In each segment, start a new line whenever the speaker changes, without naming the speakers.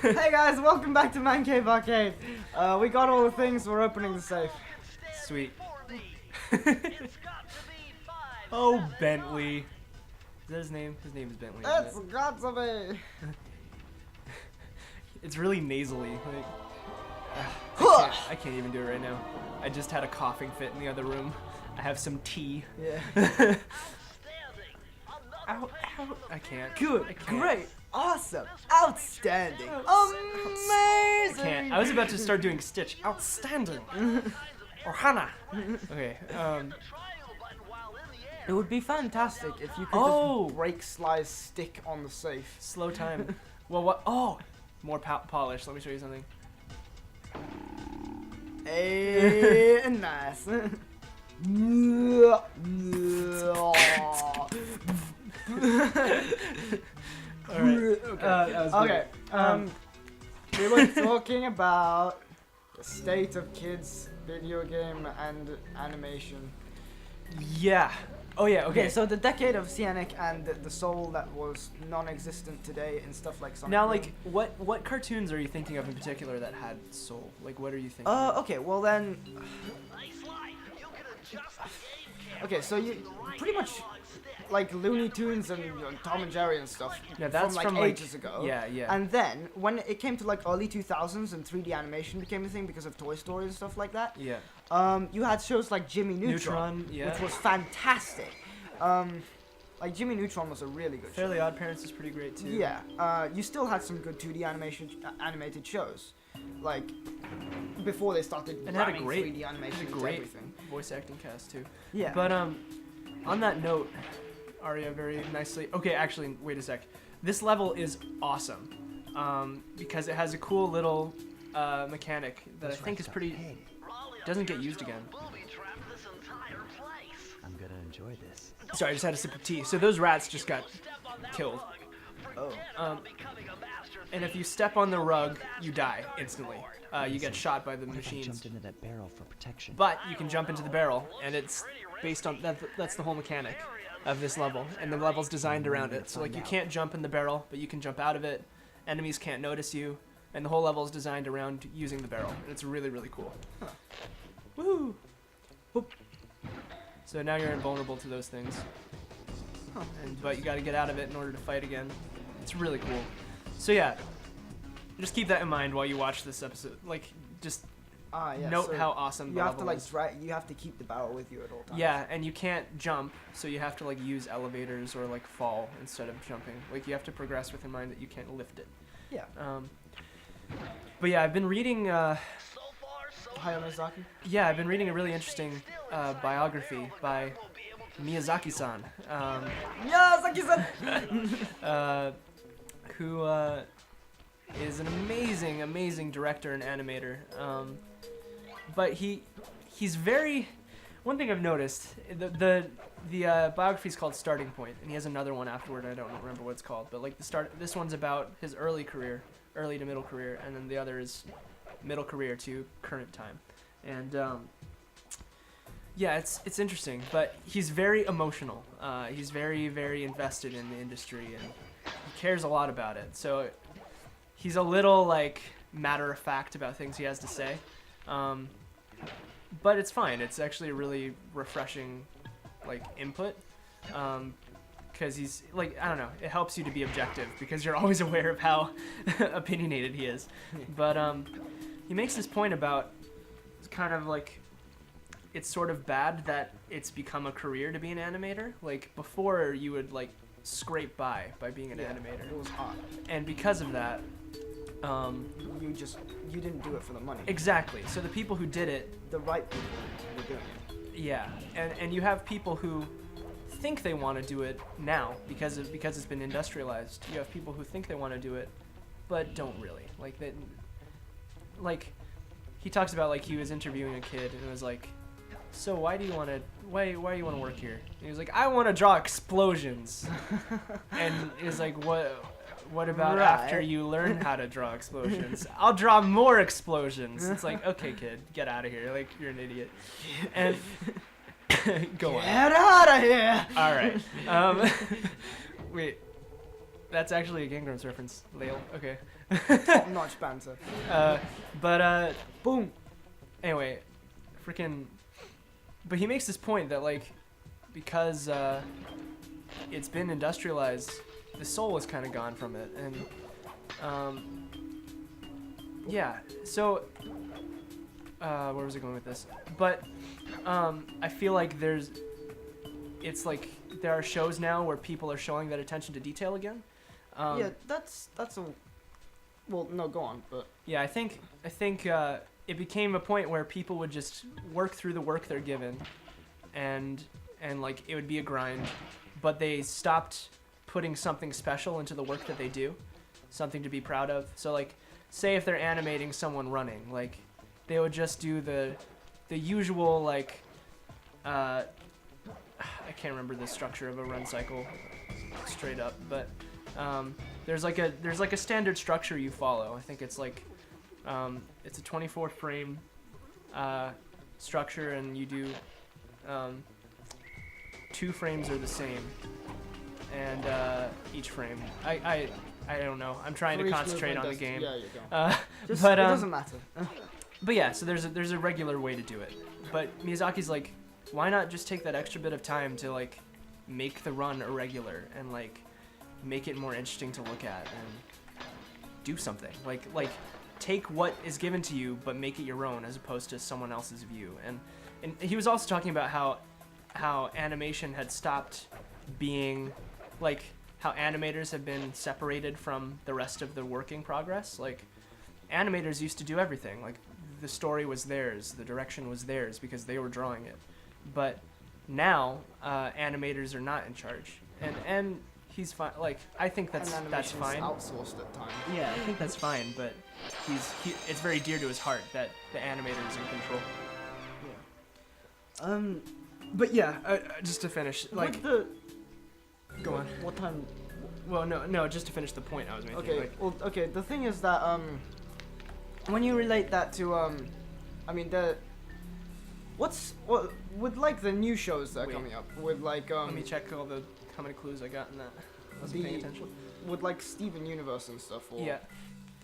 Hey guys, welcome back to Man Cave Arcade. We got all the things, we're opening the safe.
Sweet. Oh, Bentley. Is that his name? His name is Bentley.
It's got to be.
It's really nasally. Like, I can't even do it right now. I just had a coughing fit in the other room. I have some tea.
Yeah.
Ow, ow. I can't.
Good,
I can't.
great, awesome, outstanding, amazing.
I can't. I was about to start doing Stitch. Outstanding. Or Hannah. Okay.
It would be fantastic if you could just break Sly's stick on the safe.
Slow time. Well, what? Oh, more polish. Let me show you something.
Hey, nice.
Alright.
Okay. We were talking about the state of kids' video game and animation.
Yeah. Oh yeah. Okay.
Okay, so the decade of Cyanic and the soul that was non-existent today and stuff like Sonic.
Now,
Boom.
like, what cartoons are you thinking of in particular that had soul? Like, what are you thinking?
Okay, well then. Okay, so you pretty much like Looney Tunes and Tom and Jerry and stuff
Yeah, that's
from
like
ages ago.
Yeah, yeah.
And then when it came to like early 2000s and 3D animation became a thing because of Toy Story and stuff like that.
Yeah.
You had shows like Jimmy Neutron,
yeah.
which was fantastic. Like Jimmy Neutron was a really good
Fairly
show.
Odd Parents is pretty great too.
Yeah. You still had some good 2D animated shows, like before they started
And had a
ramming
great,
3D animation into
great
everything.
voice acting cast too.
Yeah.
But on that note, Arya very nicely. Okay, actually, wait a sec. This level is awesome, because it has a cool little mechanic that I think is pretty. Doesn't get used again.
I'm gonna enjoy this.
Sorry, I just had a sip of tea. So those rats just got killed.
Oh.
And if you step on the rug, you die instantly. You get shot by the
What if I
machines.
jumped into that barrel for protection?
But you can jump into the barrel, and it's based on that's the whole mechanic of this level, and the level's designed around it. So like you can't jump in the barrel, but you can jump out of it. Enemies can't notice you, and the whole level is designed around using the barrel. And it's really, really cool.
Huh.
Woohoo! Whoop. So now you're invulnerable to those things.
Huh.
But you got to get out of it in order to fight again. It's really cool. So yeah, just keep that in mind while you watch this episode. Like, just
Yeah,
note
so
how awesome
you
the
have to
level
like
is.
you have to keep the barrel with you at all times.
Yeah, and you can't jump, so you have to like use elevators or like fall instead of jumping. Like you have to progress with in mind that you can't lift it.
Yeah.
But yeah, I've been reading.
Hayao Miyazaki.
Yeah, I've been reading a really interesting biography by Miyazaki-san.
Miyazaki-san.
Who is an amazing director and animator. But he's very. One thing I've noticed, the biography is called Starting Point, and he has another one afterward. I don't remember what it's called, but like this one's about his early to middle career, and then the other is middle career to current time, and yeah, it's interesting. But he's very emotional. He's very invested in the industry, and he cares a lot about it. So he's a little like matter of fact about things he has to say. But it's fine. It's actually a really refreshing, like, input, because he's like, I don't know. It helps you to be objective because you're always aware of how opinionated he is. But he makes this point about kind of like it's sort of bad that it's become a career to be an animator. Like before, you would like scrape by being an animator.
It was hard.
And because of that.
You didn't do it for the money.
Exactly. So the people who did it,
The right people were doing it.
yeah, and you have people who think they want to do it now because it's been industrialized. You have people who think they want to do it, but don't really. Like he talks about like he was interviewing a kid and it was like, so why do you want to work here? And he was like, I want to draw explosions. And he was like, what about after you learn how to draw explosions? I'll draw more explosions. It's like, okay, kid, get out of here. Like, you're an idiot. And go on.
Get out of here!
All right. Wait. That's actually a Game Grumps reference, Lale. Okay.
Top-notch banter.
Boom. Anyway, freaking. But he makes this point that like, because it's been industrialized, the soul is kind of gone from it, and yeah. So where was I going with this? But I feel like it's like there are shows now where people are showing that attention to detail again.
Yeah, that's a. Well, no, go on, but.
Yeah, I think it became a point where people would just work through the work they're given, and like it would be a grind, but they stopped putting something special into the work that they do, something to be proud of. So like, say if they're animating someone running, like they would just do the usual like I can't remember the structure of a run cycle straight up, but there's like a standard structure you follow. I think it's like it's a 24 frame structure, and you do 2 frames are the same, and each frame I don't know. I'm trying to concentrate on the game.
Yeah, you go. It
but
doesn't matter.
But yeah, so there's a regular way to do it. But Miyazaki's like, why not just take that extra bit of time to like make the run irregular and like make it more interesting to look at and do something. Like take what is given to you but make it your own as opposed to someone else's view. And he was also talking about how animation had stopped being like how animators have been separated from the rest of the working progress. Like animators used to do everything. Like the story was theirs, the direction was theirs because they were drawing it. But now animators are not in charge. And he's fine. Like I think that's fine.
Outsourced at times.
Yeah, I think that's fine. But it's very dear to his heart that the animator is in control.
Yeah.
But yeah, just to finish, like go on.
What time?
Well, no, just to finish the point I was making.
Okay.
Like,
Well, okay. The thing is that when you relate that to I mean what with like the new shows that are
Wait.
coming up with like
let me check how many clues I got in that. I wasn't paying attention.
with like Steven Universe and stuff. Or
Yeah.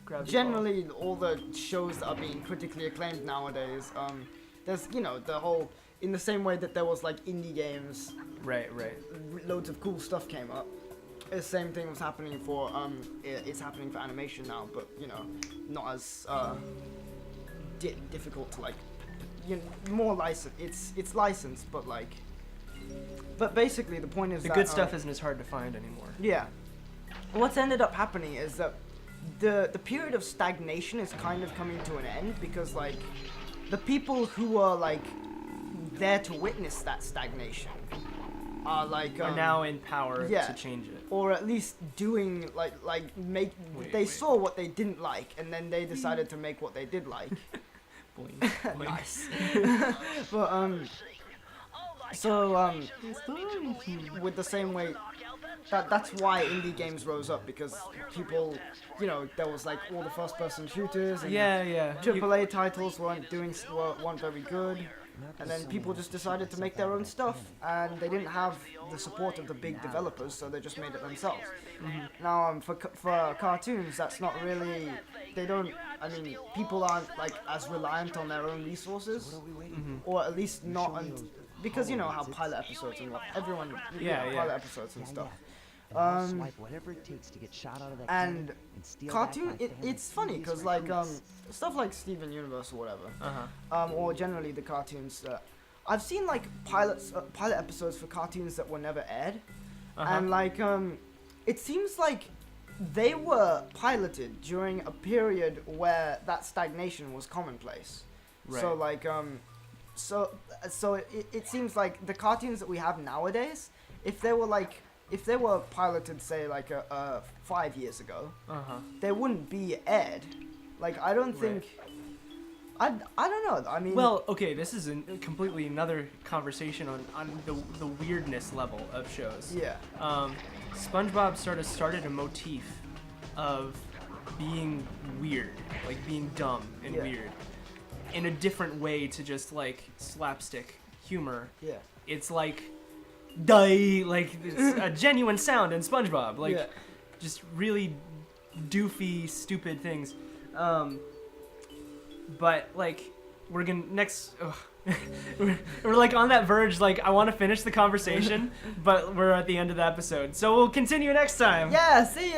Gravity
generally, all the shows that are being critically acclaimed nowadays, there's the whole in the same way that there was like indie games,
Right.
loads of cool stuff came up. The same thing was happening for it's happening for animation now, but not as difficult to like more licensed. It's licensed, but basically the point is
The
that,
good stuff isn't as hard to find anymore.
Yeah. What's ended up happening is that the period of stagnation is kind of coming to an end because like the people who are like there to witness that stagnation are like
Are now in power to change it.
or at least doing they saw what they didn't like and then they decided to make what they did like. Nice. But with the same way that's why indie games rose up because people there was like all the first person shooters and
Yeah.
AAA titles weren't very good. And then people just decided to make their own stuff, and they didn't have the support of the big developers, so they just made it themselves. Mm-hmm. Now, for cartoons, that's not really. They don't. I mean, people aren't like as reliant on their own resources, or at least not. Because how pilot episodes and everyone. Pilot episodes and stuff.
Whatever it takes to get shot out of that
And
steal
cartoon,
back my family.
it's funny because like stuff like Steven Universe or whatever, or generally the cartoons. I've seen like pilot episodes for cartoons that were never aired, and like it seems like they were piloted during a period where that stagnation was commonplace.
Right.
So like so it seems like the cartoons that we have nowadays, if they were piloted, say, like 5 years ago, they wouldn't be aired. Like, I don't think... I don't know. I mean...
Well, okay, this is completely another conversation on the weirdness level of shows.
Yeah.
SpongeBob sort of started a motif of being weird, like being dumb and weird, in a different way to just, like, slapstick humor.
Yeah.
It's like... die, like it's a genuine sound in SpongeBob, like just really doofy, stupid things. But like we're gonna next. We're like on that verge. Like I want to finish the conversation, but we're at the end of the episode, so we'll continue next time.
Yeah, see ya.